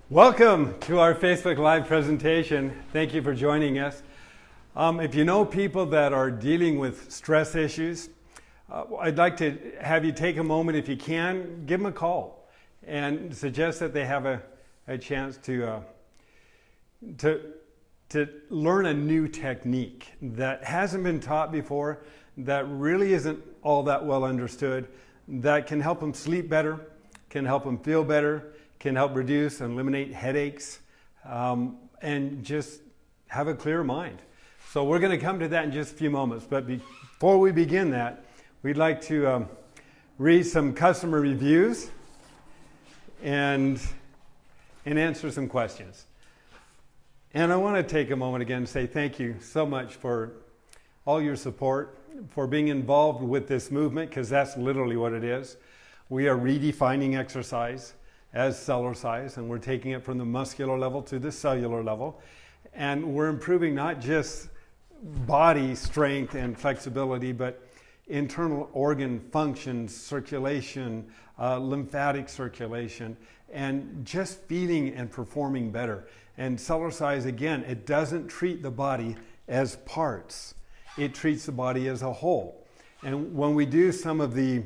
Welcome to our Facebook Live presentation. Thank you for joining us. If you know people that are dealing with stress issues, I'd like to have you take a moment, if you can, give them a call and suggest that they have a chance to learn a new technique that hasn't been taught before, that really isn't all that well understood, that can help them sleep better, can help them feel better, can help reduce and eliminate headaches, and just have a clear mind. So we're going to come to that in just a few moments. But before we begin that, we'd like to read some customer reviews and answer some questions. And I want to take a moment again to say thank you so much for all your support, for being involved with this movement, because that's literally what it is. We are redefining exercise as ellercise, and we're taking it from the muscular level to the cellular level. And we're improving not just body strength and flexibility, but internal organ function, circulation, lymphatic circulation, and just feeling and performing better. And ellercise, again, it doesn't treat the body as parts. It treats the body as a whole. And when we do some of the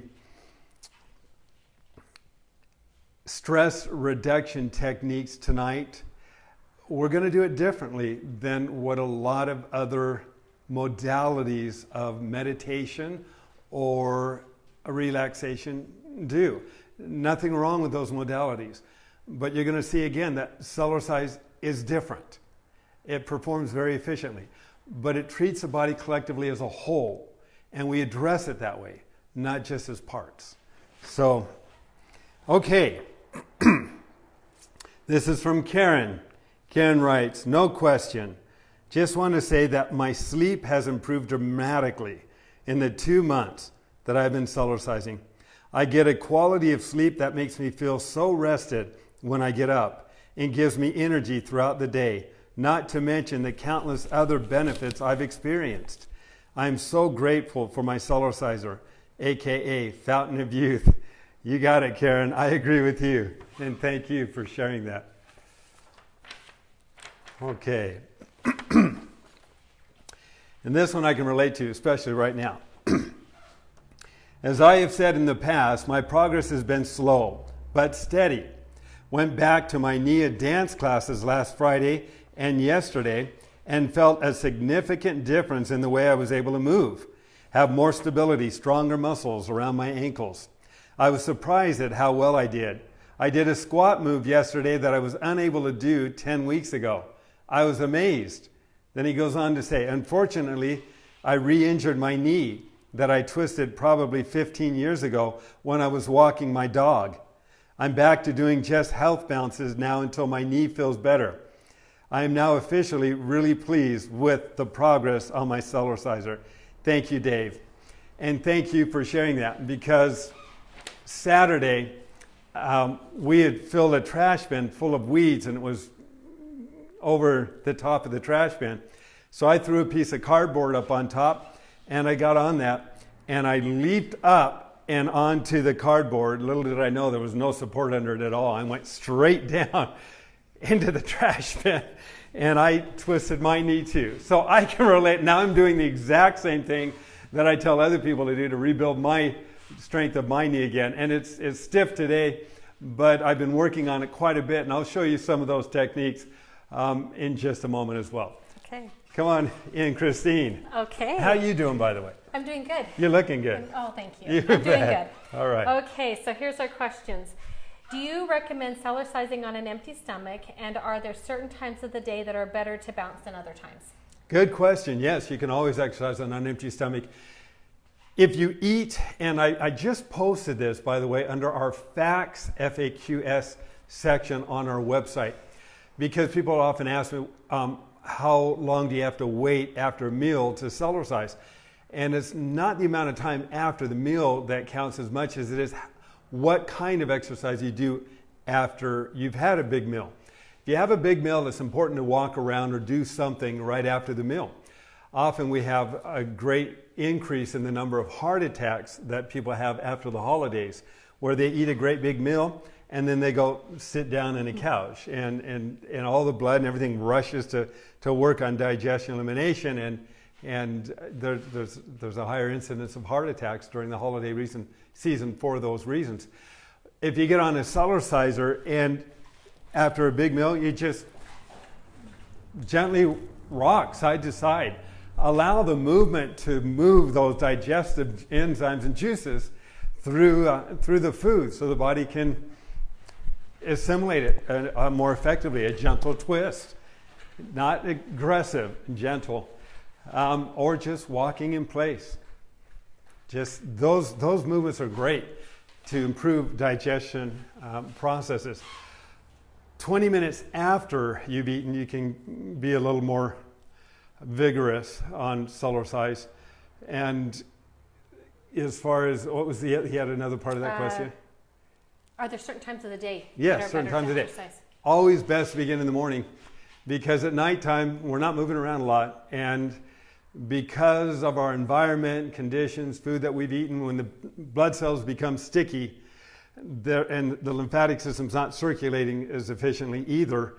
stress reduction techniques tonight, we're going to do it differently than what a lot of other modalities of meditation or relaxation do. Nothing wrong with those modalities, but you're going to see again that ellercise is different. It performs very efficiently, but it treats the body collectively as a whole, and we address it that way, not just as parts. So, okay. This is from Karen. Karen writes, no question. Just want to say that my sleep has improved dramatically in the 2 months that I've been ellercising. I get a quality of sleep that makes me feel so rested when I get up and gives me energy throughout the day, not to mention the countless other benefits I've experienced. I'm so grateful for my ellerciser, aka Fountain of Youth. You got it, Karen. I agree with you. And thank you for sharing that. Okay. And this one I can relate to, especially right now. As I have said in the past, my progress has been slow, but steady. Went back to my Nia dance classes last Friday and yesterday and felt a significant difference in the way I was able to move. Have more stability, stronger muscles around my ankles. I was surprised at how well I did. I did a squat move yesterday that I was unable to do 10 weeks ago. I was amazed. Then he goes on to say, unfortunately, I re-injured my knee that I twisted probably 15 years ago when I was walking my dog. I'm back to doing just health bounces now until my knee feels better. I am now officially really pleased with the progress on my ellerciser. Thank you, Dave. And thank you for sharing that, because Saturday, we had filled a trash bin full of weeds, and it was over the top of the trash bin. So I threw a piece of cardboard up on top, and I got on that, and I leaped up and onto the cardboard. Little did I know there was no support under it at all. I went straight down into the trash bin, and I twisted my knee too. So I can relate. Now I'm doing the exact same thing that I tell other people to do to rebuild my strength of my knee again. And it's stiff today, but I've been working on it quite a bit, and I'll show you some of those techniques in just a moment as well. Okay. Come on in, Christine. Okay. How are you doing, by the way? I'm doing good. You're looking good. Oh, thank you. You I'm doing bet. good. All right. Okay, so here's our questions. Do you recommend ellercising on an empty stomach, and are there certain times of the day that are better to bounce than other times? Good question. Yes, you can always exercise on an empty stomach. If you eat, and I just posted this, by the way, under our FAQs, FAQS section on our website, because people often ask me, how long do you have to wait after a meal to ellercise? And it's not the amount of time after the meal that counts as much as it is what kind of exercise you do after you've had a big meal. If you have a big meal, it's important to walk around or do something right after the meal. Often we have a great increase in the number of heart attacks that people have after the holidays, where they eat a great big meal and then they go sit down on a couch, and all the blood and everything rushes to work on digestion, elimination, and there's a higher incidence of heart attacks during the holiday season for those reasons. If you get on a Cellerciser and after a big meal, you just gently rock side to side. Allow the movement to move those digestive enzymes and juices through the food so the body can assimilate it more effectively. A gentle twist, not aggressive, gentle, or just walking in place. Just those movements are great to improve digestion processes. 20 minutes after you've eaten, you can be a little more vigorous on Cellercise. And as far as what was he had another part of that question? Are there certain times of the day? Yes, certain times of the day. Always best to begin in the morning, because at nighttime we're not moving around a lot, and because of our environment, conditions, food that we've eaten, when the blood cells become sticky, and the lymphatic system's not circulating as efficiently either,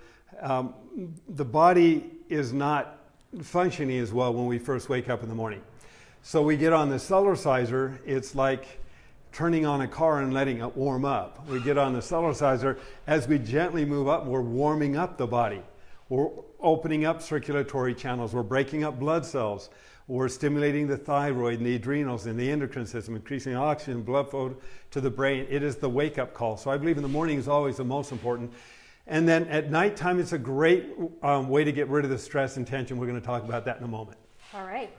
the body is not functioning as well when we first wake up in the morning. So we get on the Cellerciser, it's like turning on a car and letting it warm up. We get on the Cellerciser, as we gently move up, we're warming up the body. We're opening up circulatory channels, we're breaking up blood cells, we're stimulating the thyroid and the adrenals and the endocrine system, increasing oxygen, blood flow to the brain. It is the wake-up call. So I believe in the morning is always the most important. And then at nighttime, it's a great way to get rid of the stress and tension. We're going to talk about that in a moment. All right.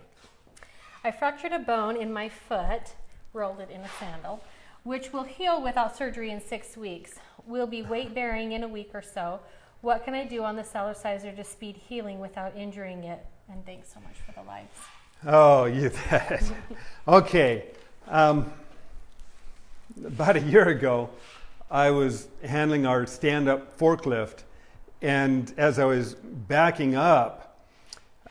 I fractured a bone in my foot, rolled it in a sandal, which will heal without surgery in 6 weeks. Will be weight-bearing in a week or so. What can I do on the Cellerciser to speed healing without injuring it? And thanks so much for the likes. Oh, you bet. Okay. About a year ago, I was handling our stand-up forklift, and as I was backing up,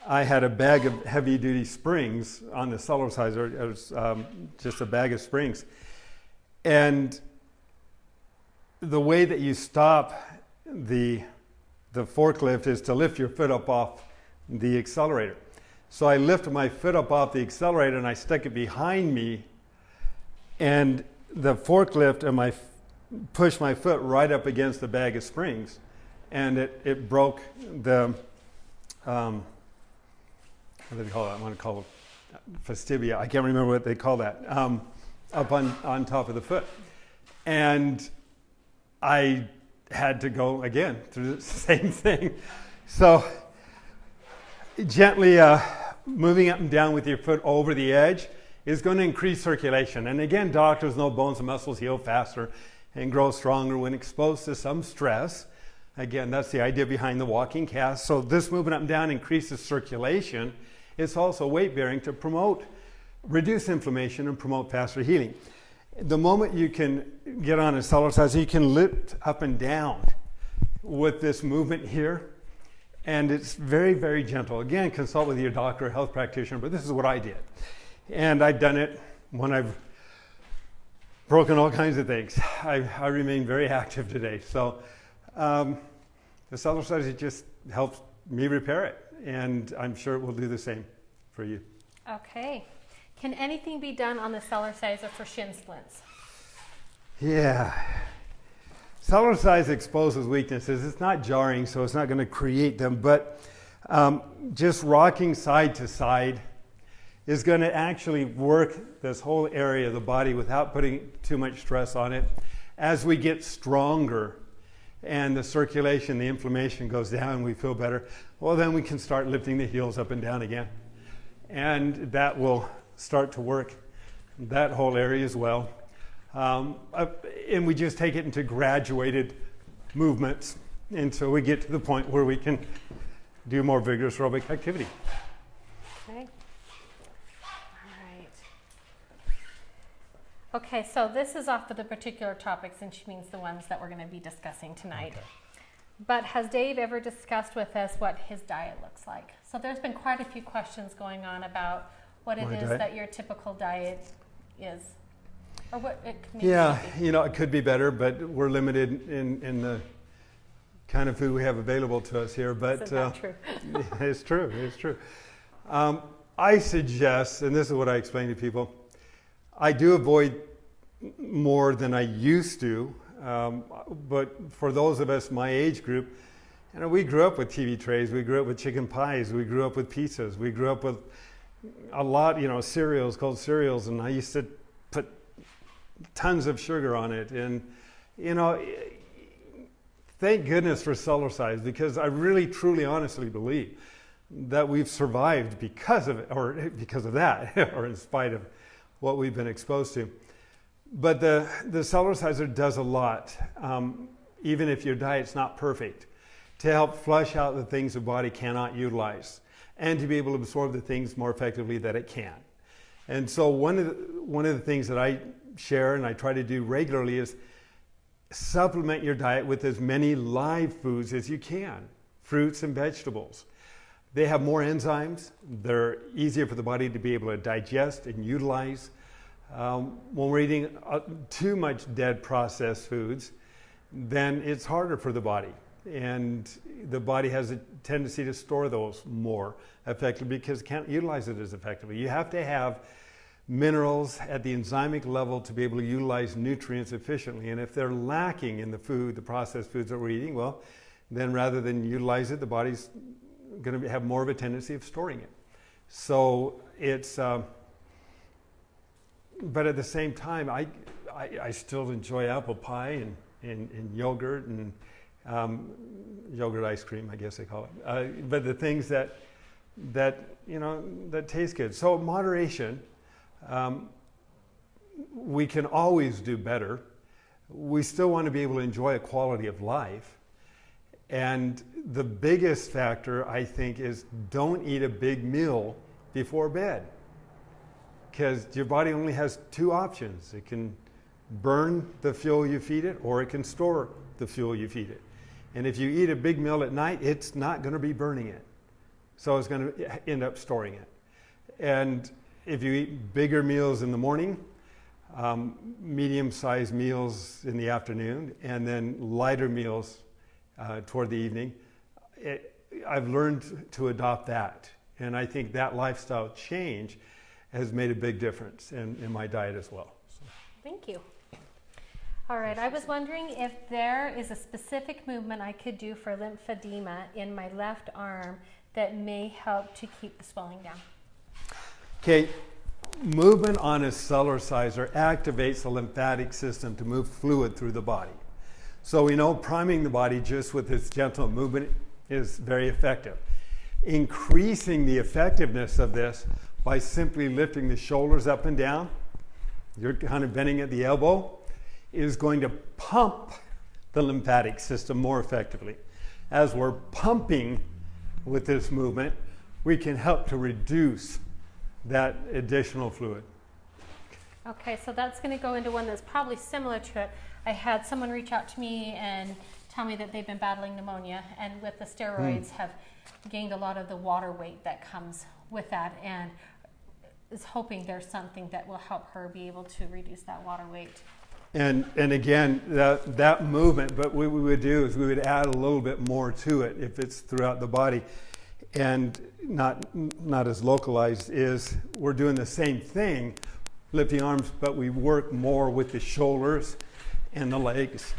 I had a bag of heavy-duty springs on the Cellerciser. It was just a bag of springs. And the way that you stop the forklift is to lift your foot up off the accelerator. So I lifted my foot up off the accelerator and I stuck it behind me, and the forklift and pushed my foot right up against the bag of springs, and it broke the what do they call it? I want to call it fastibia. I can't remember what they call that. Up on top of the foot, and I had to go again through the same thing. So gently moving up and down with your foot over the edge is going to increase circulation. And again, doctors know bones and muscles heal faster and grow stronger when exposed to some stress. Again, that's the idea behind the walking cast. So this moving up and down increases circulation. It's also weight bearing to reduce inflammation and promote faster healing. The moment you can get on a Cellerciser, you can lift up and down with this movement here. And it's very, very gentle. Again, consult with your doctor or health practitioner, but this is what I did. And I've done it when I've broken all kinds of things. I remain very active today. So the Cellerciser just helps me repair it, and I'm sure it will do the same for you. Okay. Can anything be done on the Cellerciser for shin splints? Yeah. Cellercise exposes weaknesses. It's not jarring, so it's not going to create them, but just rocking side to side is going to actually work this whole area of the body without putting too much stress on it. As we get stronger and the circulation, the inflammation goes down, we feel better, well, then we can start lifting the heels up and down again. And that will start to work that whole area as well. And we just take it into graduated movements until we get to the point where we can do more vigorous aerobic activity. Okay. All right. Okay, so this is off of the particular topics, and she means the ones that we're going to be discussing tonight. Okay. But has Dave ever discussed with us what his diet looks like? So there's been quite a few questions going on about what it is that your typical diet is. Or what it maybe Yeah, should be. you know, it could be better, but we're limited in the kind of food we have available to us here. But Isn't that true? it's true. It's true. I suggest, and this is what I explain to people, I do avoid more than I used to. But for those of us my age group, you know, we grew up with TV trays, we grew up with chicken pies, we grew up with pizzas, we grew up with a lot, you know, cereals called cereals, and I used to put tons of sugar on it. And, you know, thank goodness for ellercise, because I really, truly, honestly believe that we've survived because of it, or because of that, or in spite of what we've been exposed to. But the ellerciser does a lot, even if your diet's not perfect, to help flush out the things the body cannot utilize, and to be able to absorb the things more effectively that it can. And so one of the things that I share and I try to do regularly is supplement your diet with as many live foods as you can, fruits and vegetables. They have more enzymes. They're easier for the body to be able to digest and utilize. When we're eating too much dead processed foods, then it's harder for the body. And the body has a tendency to store those more effectively because it can't utilize it as effectively. You have to have minerals at the enzymic level to be able to utilize nutrients efficiently. And if they're lacking in the food, the processed foods that we're eating, well, then rather than utilize it, the body's going to have more of a tendency of storing it. So it's, but at the same time, I still enjoy apple pie and yogurt and yogurt ice cream, I guess they call it. But the things that you know, that taste good. So moderation. We can always do better. We still want to be able to enjoy a quality of life. And the biggest factor, I think, is don't eat a big meal before bed. Because your body only has two options. It can burn the fuel you feed it, or it can store the fuel you feed it. And if you eat a big meal at night, it's not going to be burning it. So it's going to end up storing it. And if you eat bigger meals in the morning, medium-sized meals in the afternoon, and then lighter meals toward the evening, I've learned to adopt that. And I think that lifestyle change has made a big difference in my diet as well. So. Thank you. All right, I was wondering if there is a specific movement I could do for lymphedema in my left arm that may help to keep the swelling down. Okay, movement on a ellerciser activates the lymphatic system to move fluid through the body. So we know priming the body just with this gentle movement is very effective. Increasing the effectiveness of this by simply lifting the shoulders up and down, you're kind of bending at the elbow, is going to pump the lymphatic system more effectively. As we're pumping with this movement, we can help to reduce that additional fluid. Okay, so that's going to go into one that's probably similar to it. I had someone reach out to me and tell me that they've been battling pneumonia, and with the steroids have gained a lot of the water weight that comes with that, and is hoping there's something that will help her be able to reduce that water weight. And again, that movement, but what we would do is we would add a little bit more to it if it's throughout the body. And not as localized, is we're doing the same thing, lifting arms, but we work more with the shoulders and the legs.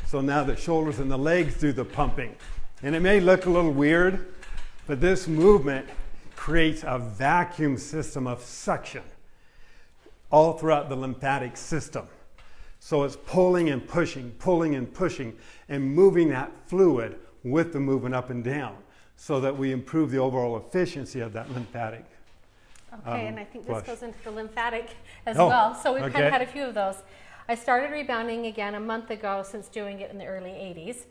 So now the shoulders and the legs do the pumping. And it may look a little weird, but this movement creates a vacuum system of suction all throughout the lymphatic system. So it's pulling and pushing, and moving that fluid with the movement up and down, so that we improve the overall efficiency of that lymphatic. Okay, and I think this flush. goes into the lymphatic as well. So we've kind okay. of had a few of those. I started rebounding again a month ago since doing it in the early 80s.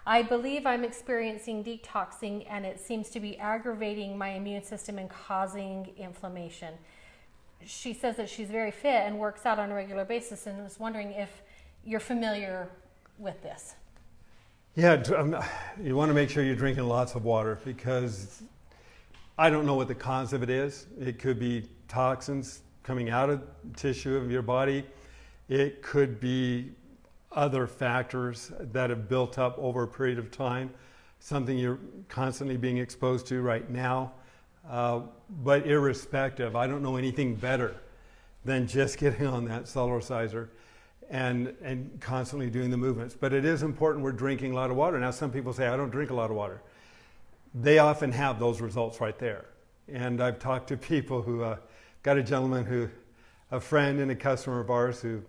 I believe I'm experiencing detoxing, and it seems to be aggravating my immune system and causing inflammation. She says that she's very fit and works out on a regular basis, and was wondering if you're familiar with this. Yeah, you want to make sure you're drinking lots of water, because I don't know what the cause of it is. It could be toxins coming out of tissue of your body. It could be other factors that have built up over a period of time, something you're constantly being exposed to right now. But irrespective, I don't know anything better than just getting on that ellerciser and constantly doing the movements. But it is important we're drinking a lot of water. Now, some people say, I don't drink a lot of water. They often have those results right there. And I've talked to people who, got a gentleman a friend and a customer of ours who,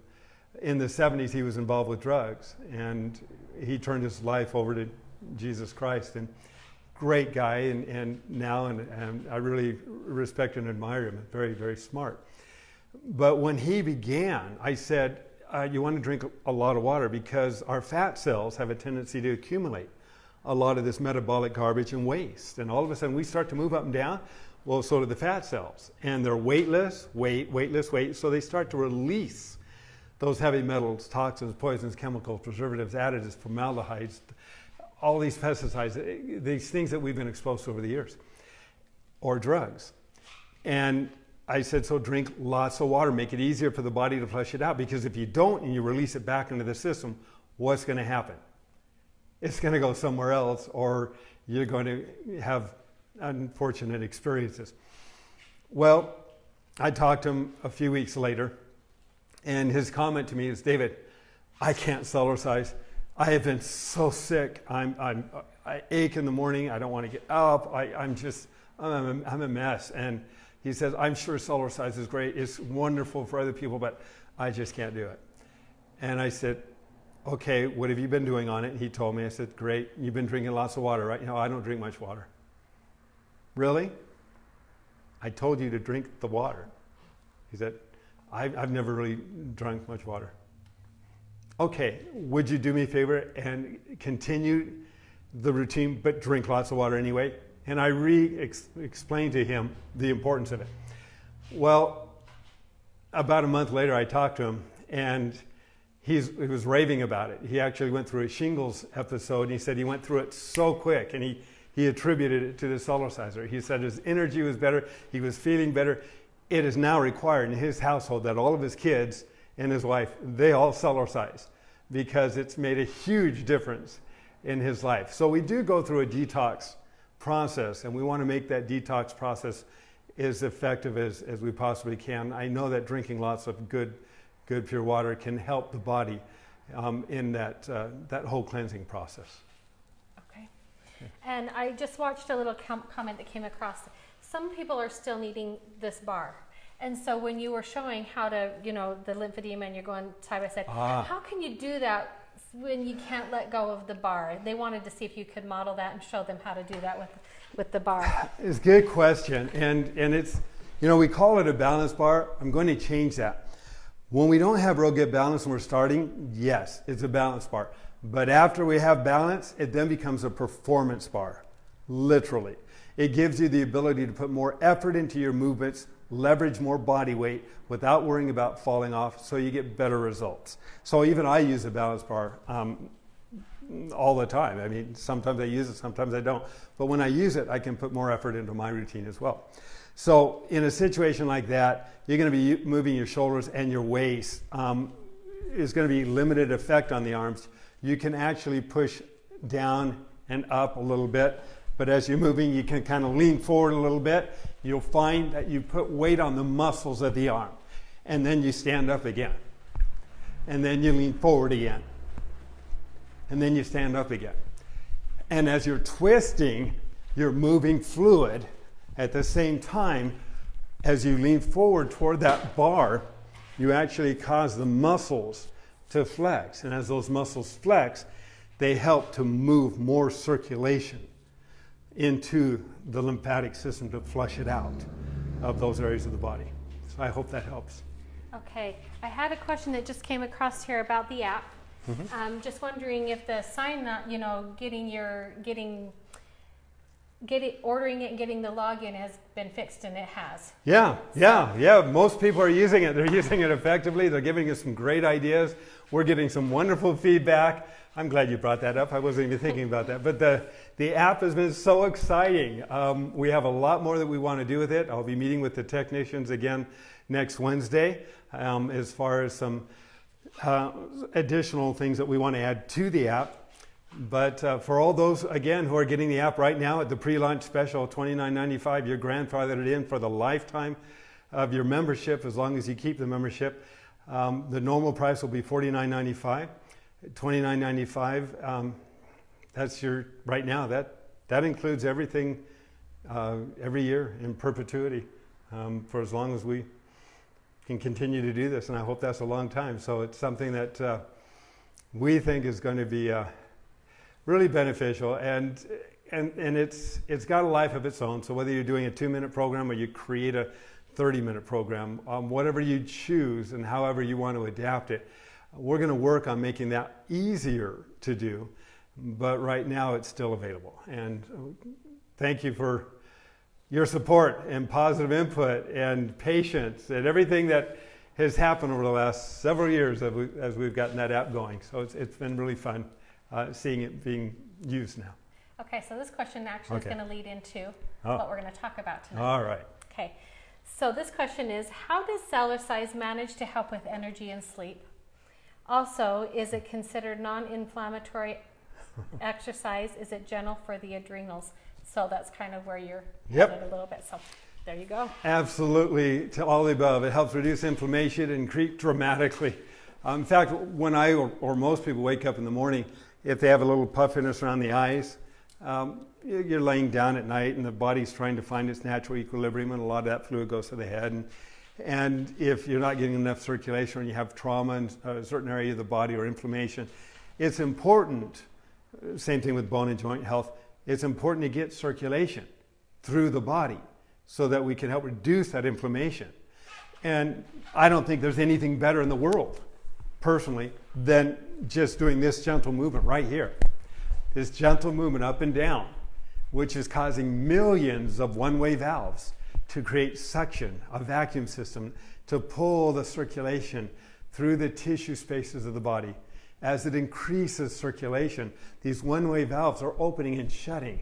in the 70s, he was involved with drugs. And he turned his life over to Jesus Christ. And great guy, and I really respect and admire him. Very, very smart. But when he began, I said, you want to drink a lot of water because our fat cells have a tendency to accumulate a lot of this metabolic garbage and waste. And all of a sudden we start to move up and down. Well, so do the fat cells. And they're weightless, so they start to release those heavy metals, toxins, poisons, chemicals, preservatives, additives, formaldehydes, all these pesticides, these things that we've been exposed to over the years, or drugs. And I said, so drink lots of water, make it easier for the body to flush it out, because if you don't and you release it back into the system, what's going to happen? It's going to go somewhere else, or you're going to have unfortunate experiences. Well, I talked to him a few weeks later, and his comment to me is, David, I can't ellercise. I have been so sick. I ache in the morning. I don't want to get up. I'm a mess. And he says, I'm sure ellercise is great. It's wonderful for other people, but I just can't do it. And I said, okay, what have you been doing on it? And he told me. I said, great. You've been drinking lots of water, right? I don't drink much water. Really? I told you to drink the water. He said, I've never really drunk much water. Okay, would you do me a favor and continue the routine, but drink lots of water anyway? And I explained to him the importance of it. Well, about a month later, I talked to him, and he was raving about it. He actually went through a shingles episode, and he said he went through it so quick, and he attributed it to the ellerciser. He said his energy was better, he was feeling better. It is now required in his household that all of his kids and his wife, they all ellercise, because it's made a huge difference in his life. So we do go through a detox process, and we want to make that detox process as effective as we possibly can. I know that drinking lots of good pure water can help the body in that whole cleansing process. Okay. And I just watched a little comment that came across. Some people are still needing this bar. And so when you were showing how to, the lymphedema, and you're going side by side, how can you do that when you can't let go of the bar? They wanted to see if you could model that and show them how to do that with the bar. It's a good question. And it's, we call it a balance bar. I'm going to change that. When we don't have real good balance and we're starting, yes, it's a balance bar. But after we have balance, it then becomes a performance bar, literally. It gives you the ability to put more effort into your movements, leverage more body weight without worrying about falling off, so you get better results. So even I use a balance bar all the time. I mean, sometimes I use it, sometimes I don't. But when I use it, I can put more effort into my routine as well. So in a situation like that, you're going to be moving your shoulders and your waist. Is going to be limited effect on the arms. You can actually push down and up a little bit. But as you're moving, you can kind of lean forward a little bit. You'll find that you put weight on the muscles of the arm. And then you stand up again. And then you lean forward again. And then you stand up again. And as you're twisting, you're moving fluid at the same time as you lean forward toward that bar. You actually cause the muscles to flex. And as those muscles flex, they help to move more circulation into the lymphatic system to flush it out of those areas of the body. So I hope that helps. Okay, I had a question that just came across here about the app. Mm-hmm. Just wondering if the sign up, ordering it and getting the login has been fixed, and it has. Yeah. Most people are using it. They're using it effectively. They're giving us some great ideas. We're getting some wonderful feedback. I'm glad you brought that up. I wasn't even thinking about that. But the app has been so exciting. We have a lot more that we want to do with it. I'll be meeting with the technicians again next Wednesday as far as some additional things that we want to add to the app. But for all those, again, who are getting the app right now at the pre-launch special, $29.95, you're grandfathered in for the lifetime of your membership, as long as you keep the membership. The normal price will be $49.95. $29.95, that's your, right now, that includes everything every year in perpetuity for as long as we can continue to do this, and I hope that's a long time. So it's something that we think is going to be really beneficial, and it's got a life of its own. So whether you're doing a 2-minute program or you create a 30-minute program, whatever you choose and however you want to adapt it, we're going to work on making that easier to do. But right now it's still available. And thank you for your support and positive input and patience and everything that has happened over the last several years as we've gotten that app going. So it's been really fun seeing it being used now. Okay, so this question actually is going to lead into what we're going to talk about tonight. All right. Okay, so this question is, how does ellercise manage to help with energy and sleep? Also, is it considered non-inflammatory exercise? Is it gentle for the adrenals? So that's kind of where you're headed a little bit. So there you go. Absolutely, to all the above. It helps reduce inflammation and creep dramatically. In fact, when I or most people wake up in the morning, if they have a little puffiness around the eyes, you're laying down at night and the body's trying to find its natural equilibrium, and a lot of that fluid goes to the head. And if you're not getting enough circulation or you have trauma in a certain area of the body or inflammation, it's important, same thing with bone and joint health, it's important to get circulation through the body so that we can help reduce that inflammation. And I don't think there's anything better in the world, personally, than just doing this gentle movement right here. This gentle movement up and down, which is causing millions of one-way valves to create suction, a vacuum system, to pull the circulation through the tissue spaces of the body. As it increases circulation, these one-way valves are opening and shutting,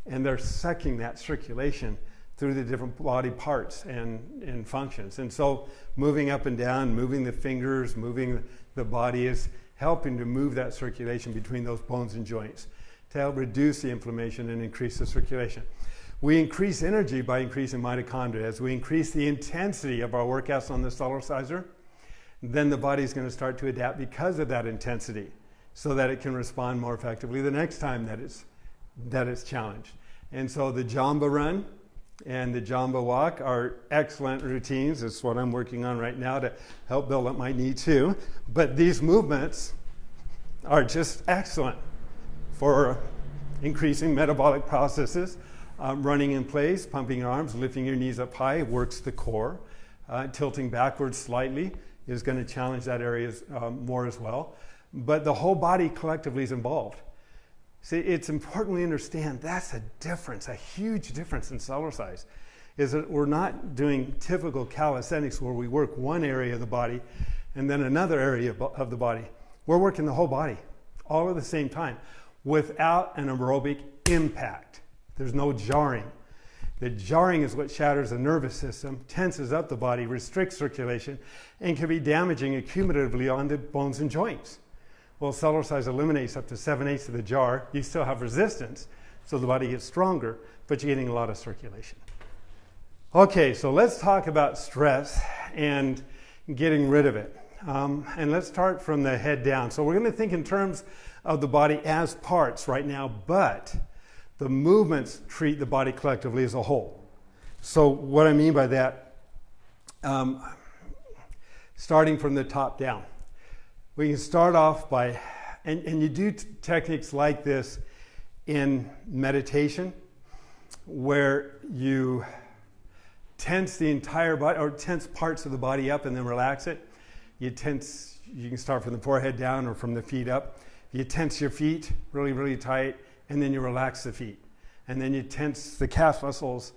and they're sucking that circulation through the different body parts and functions. And so moving up and down, moving the fingers, moving the body is helping to move that circulation between those bones and joints to help reduce the inflammation and increase the circulation. We increase energy by increasing mitochondria. As we increase the intensity of our workouts on the ellerciser, then the body's going to start to adapt because of that intensity so that it can respond more effectively the next time that it's challenged. And so the Jamba run and the Jamba walk are excellent routines. It's what I'm working on right now to help build up my knee too. But these movements are just excellent for increasing metabolic processes. Running in place, pumping your arms, lifting your knees up high works the core. Tilting backwards slightly is going to challenge that area more as well. But the whole body collectively is involved. See, it's important we understand that's a difference, a huge difference in ellercise, is that we're not doing typical calisthenics where we work one area of the body and then another area of the body. We're working the whole body all at the same time without an aerobic impact. There's no jarring. The jarring is what shatters the nervous system, tenses up the body, restricts circulation, and can be damaging accumulatively on the bones and joints. Well, ellercise eliminates up to 7/8 of the jar. You still have resistance, so the body gets stronger, but you're getting a lot of circulation. Okay, so let's talk about stress and getting rid of it. And let's start from the head down. So we're going to think in terms of the body as parts right now, but the movements treat the body collectively as a whole. So what I mean by that, starting from the top down. We can start off by, and you do techniques like this in meditation, where you tense the entire body, or tense parts of the body up and then relax it. You can start from the forehead down or from the feet up. You tense your feet really, really tight, and then you relax the feet. And then you tense the calf muscles,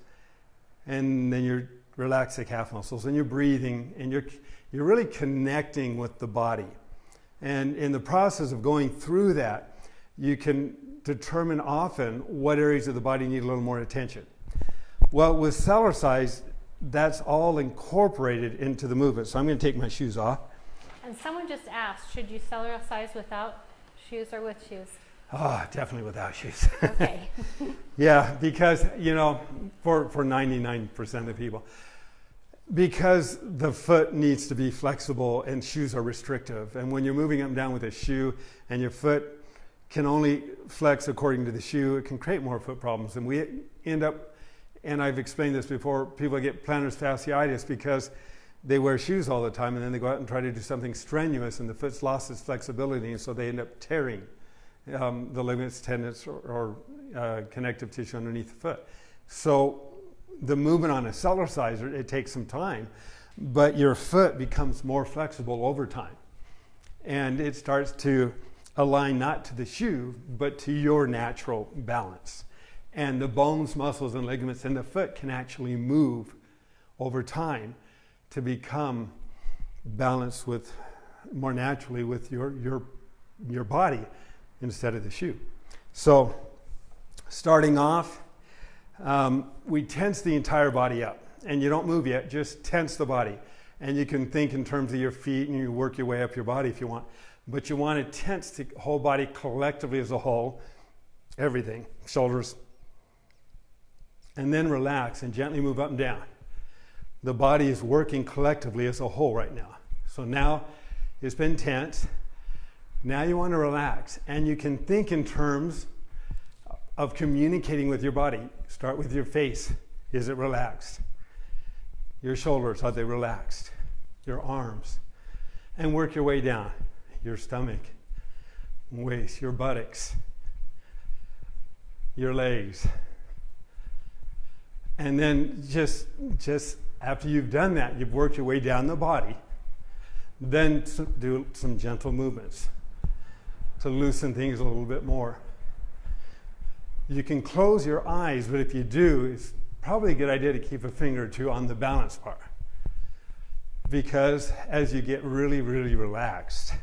and then you relax the calf muscles, and you're breathing, and you're really connecting with the body. And in the process of going through that, you can determine often what areas of the body need a little more attention. Well, with ellercise, that's all incorporated into the movement. So I'm going to take my shoes off. And someone just asked, should you ellercise without shoes or with shoes? Oh, definitely without shoes. Okay. Yeah, because, for 99% of the people, because the foot needs to be flexible and shoes are restrictive. And when you're moving up and down with a shoe and your foot can only flex according to the shoe, it can create more foot problems. And we end up, and I've explained this before, people get plantar fasciitis because they wear shoes all the time and then they go out and try to do something strenuous and the foot's lost its flexibility, and so they end up tearing the ligaments, tendons, or connective tissue underneath the foot. So the movement on a ellerciser, it takes some time, but your foot becomes more flexible over time. And it starts to align not to the shoe, but to your natural balance. And the bones, muscles, and ligaments in the foot can actually move over time to become balanced with more naturally with your body instead of the shoe. So starting off, we tense the entire body up, and you don't move yet, just tense the body. And you can think in terms of your feet and you work your way up your body if you want, but you want to tense the whole body collectively as a whole, everything, shoulders, and then relax and gently move up and down. The body is working collectively as a whole right now. So now it's been tense. Now you want to relax, and you can think in terms of communicating with your body. Start with your face. Is it relaxed? Your shoulders, are they relaxed? Your arms. And work your way down. Your stomach, waist, your buttocks, your legs. And then just after you've done that, you've worked your way down the body, then do some gentle movements to loosen things a little bit more. You can close your eyes, but if you do, it's probably a good idea to keep a finger or two on the balance bar. Because as you get really, really relaxed,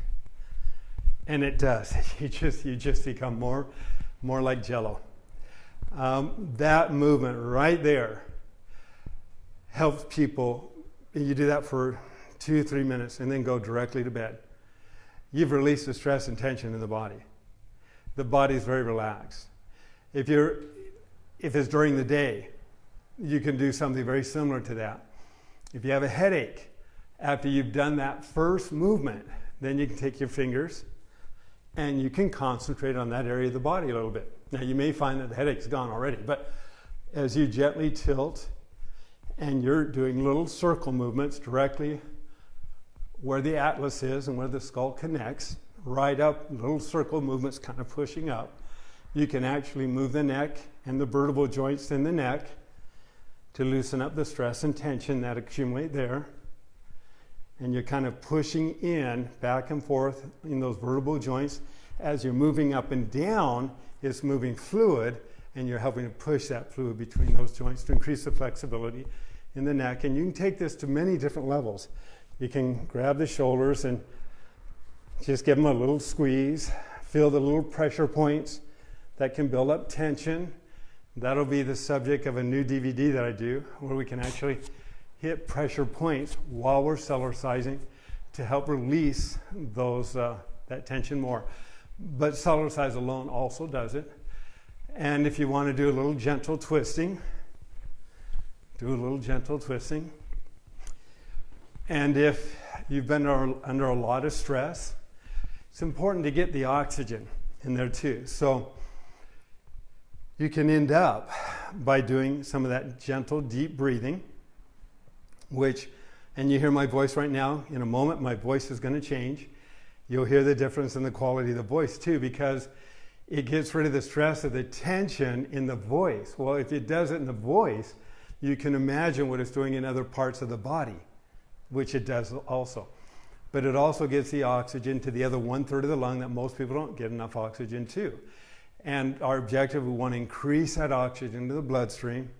and it does, you just become more like Jello. That movement right there helps people. You do that for 2-3 minutes and then go directly to bed. You've released the stress and tension in the body. The body's very relaxed. If it's during the day, you can do something very similar to that. If you have a headache, after you've done that first movement, then you can take your fingers and you can concentrate on that area of the body a little bit. Now you may find that the headache's gone already, but as you gently tilt and you're doing little circle movements directly where the atlas is and where the skull connects, right up, little circle movements kind of pushing up, you can actually move the neck and the vertebral joints in the neck to loosen up the stress and tension that accumulate there. And you're kind of pushing in back and forth in those vertebral joints. As you're moving up and down, it's moving fluid, and you're helping to push that fluid between those joints to increase the flexibility in the neck. And you can take this to many different levels. You can grab the shoulders and just give them a little squeeze. Feel the little pressure points that can build up tension. That'll be the subject of a new DVD that I do, where we can actually hit pressure points while we're ellercising to help release those that tension more. But ellercise alone also does it. And if you want to do a little gentle twisting, do a little gentle twisting. And if you've been under a lot of stress, it's important to get the oxygen in there too. So you can end up by doing some of that gentle, deep breathing, and you hear my voice right now. In a moment, my voice is going to change. You'll hear the difference in the quality of the voice too, because it gets rid of the stress of the tension in the voice. Well, if it does it in the voice, you can imagine what it's doing in other parts of the body, which it does also. But it also gets the oxygen to the other 1/3 of the lung that most people don't get enough oxygen to. And our objective, we want to increase that oxygen to the bloodstream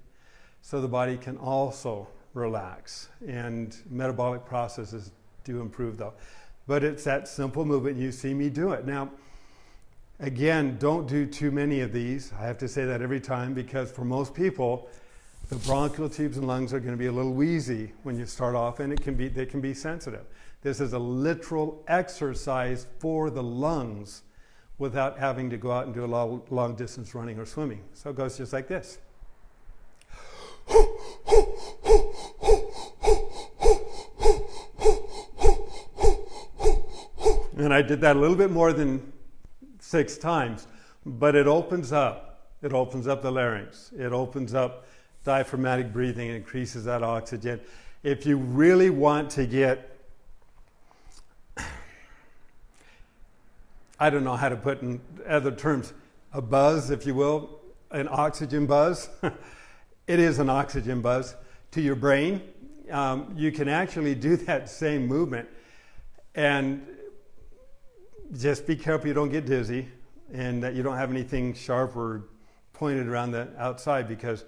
so the body can also relax. And metabolic processes do improve though. But it's that simple movement. You see me do it. Now, again, don't do too many of these. I have to say that every time, because for most people, The bronchial tubes and lungs are going to be a little wheezy when you start off, and they can be sensitive. This is a literal exercise for the lungs without having to go out and do a long distance running or swimming. So it goes just like this. And I did that a little bit more than 6 times, but it opens up. It opens up the larynx. It opens up diaphragmatic breathing and increases that oxygen. If you really want to get, I don't know how to put in other terms, a buzz, if you will, an oxygen buzz. It is an oxygen buzz to your brain. You can actually do that same movement, and just be careful you don't get dizzy and that you don't have anything sharp or pointed around the outside, because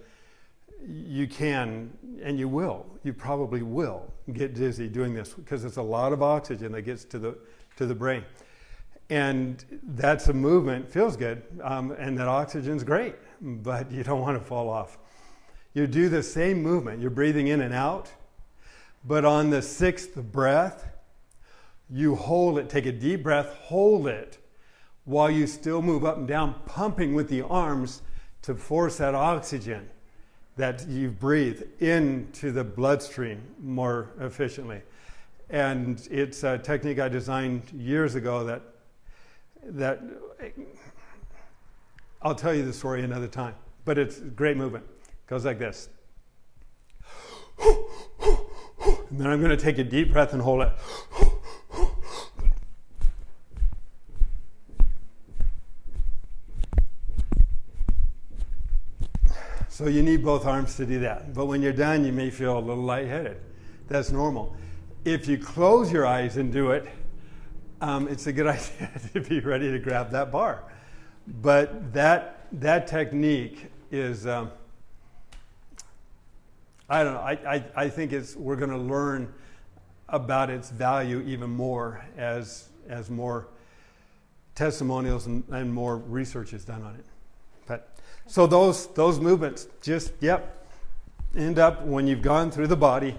you can, and you probably will get dizzy doing this, because it's a lot of oxygen that gets to the brain. And that's a movement, feels good, and that oxygen's great, but you don't want to fall off. You do the same movement, you're breathing in and out, but on the 6th breath, you hold it, take a deep breath, hold it, while you still move up and down, pumping with the arms to force that oxygen that you breathe into the bloodstream more efficiently. And it's a technique I designed years ago that I'll tell you the story another time, but it's a great movement. It goes like this. And then I'm going to take a deep breath and hold it. So you need both arms to do that. But when you're done, you may feel a little lightheaded. That's normal. If you close your eyes and do it, it's a good idea to be ready to grab that bar. But that technique is, I don't know, I think we're going to learn about its value even more as more testimonials and more research is done on it. But so those movements just, end up when you've gone through the body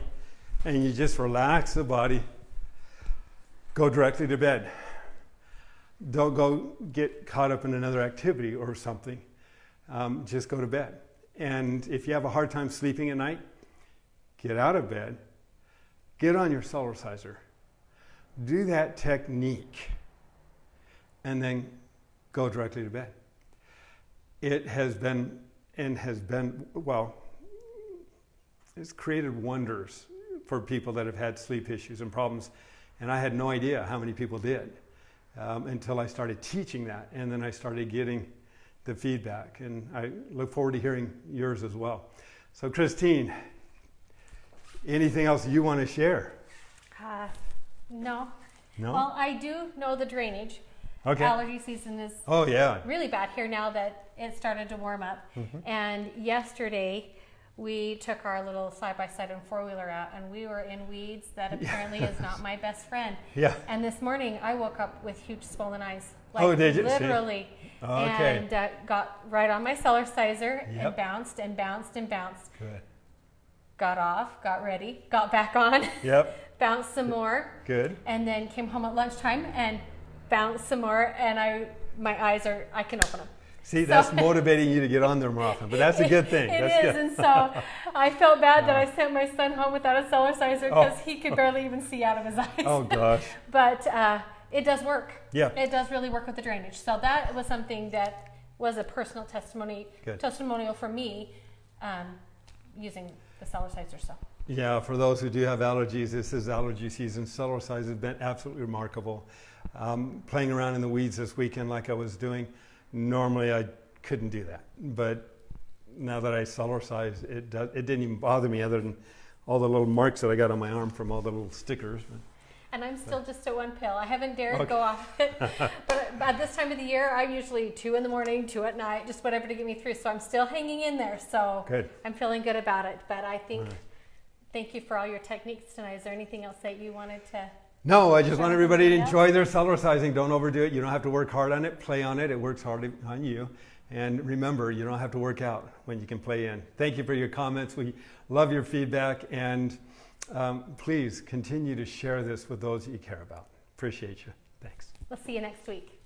and you just relax the body, go directly to bed. Don't go get caught up in another activity or something. Just go to bed. And if you have a hard time sleeping at night, get out of bed, get on your ellerciser, do that technique, and then go directly to bed. It has been, it's created wonders for people that have had sleep issues and problems. And I had no idea how many people did until I started teaching that. And then I started getting the feedback. And I look forward to hearing yours as well. So Christine, anything else you want to share? No. No? Well, I do know the drainage. Okay. Allergy season is really bad here now that it started to warm up. Mm-hmm. And yesterday we took our little side-by-side and four-wheeler out, and we were in weeds that apparently is not my best friend. Yeah. And this morning I woke up with huge swollen eyes. Like did you? Literally. Okay. And got right on my ellerciser and bounced and bounced and bounced. Good. Got off, got ready, got back on. Yep. Bounced some more. Good. And then came home at lunchtime and bounced some more, and my eyes I can open them. See, that's motivating you to get on there more often, but that's a good thing. It that's is, good. And so I felt bad that I sent my son home without a ellerciser because he could barely even see out of his eyes. Oh, gosh. But it does work. Yeah. It does really work with the drainage. So that was something that was a personal testimonial for me using the ellerciser. So. Yeah, for those who do have allergies, this is allergy season. Ellercise has been absolutely remarkable. Playing around in the weeds this weekend like I was doing, normally I couldn't do that. But now that I ellercise, it didn't even bother me, other than all the little marks that I got on my arm from all the little stickers. And I'm still just at 1 pill. I haven't dared go off it. But at this time of the year, I'm usually 2 in the morning, 2 at night, just whatever to get me through. So I'm still hanging in there. So good. I'm feeling good about it. But I think, thank you for all your techniques tonight. Is there anything else that you wanted to No, I just want everybody to Yeah. enjoy their ellercising. Don't overdo it. You don't have to work hard on it. Play on it. It works hard on you. And remember, you don't have to work out when you can play in. Thank you for your comments. We love your feedback. And please continue to share this with those that you care about. Appreciate you. Thanks. We'll see you next week.